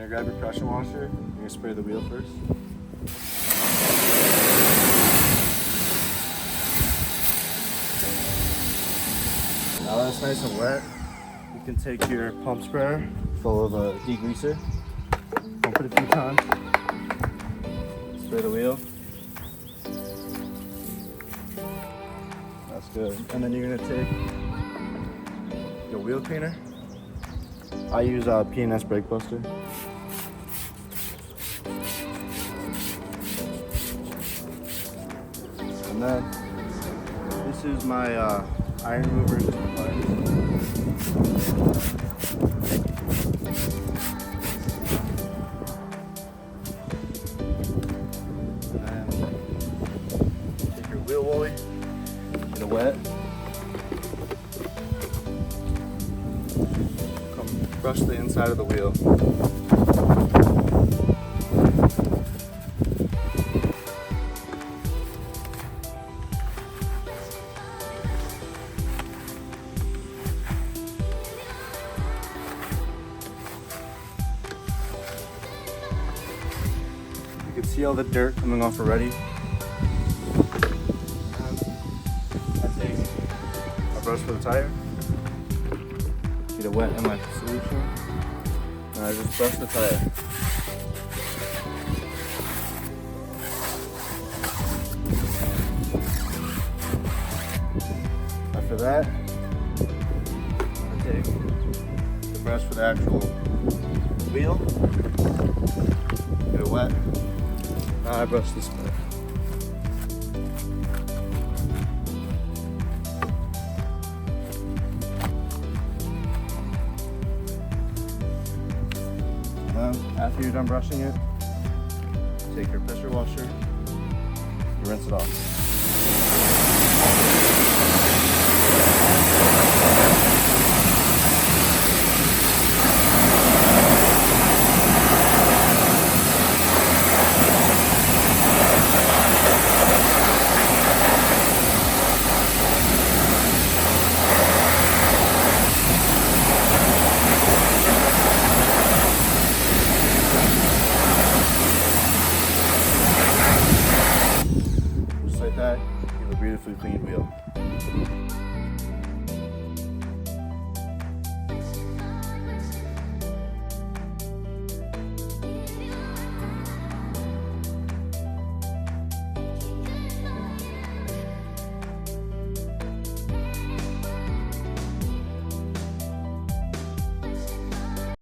grab your pressure washer. You're gonna spray the wheel first. Now that's nice and wet. You can take your pump sprayer full of a degreaser, pump it a few times, spray the wheel. That's good. And then you're gonna take your wheel cleaner. I use P&S Brake Buster. And then this is my iron remover. And then take your wheel woolly, get it wet. Come brush the inside of the wheel. You can see all the dirt coming off already. I take a brush for the tire, get it wet in my solution, and I just brush the tire. After that, I take the brush for the actual wheel, get it wet. Now I brush this part. After you're done brushing it, take your pressure washer, you rinse it off. Just like that, you have a beautifully clean wheel.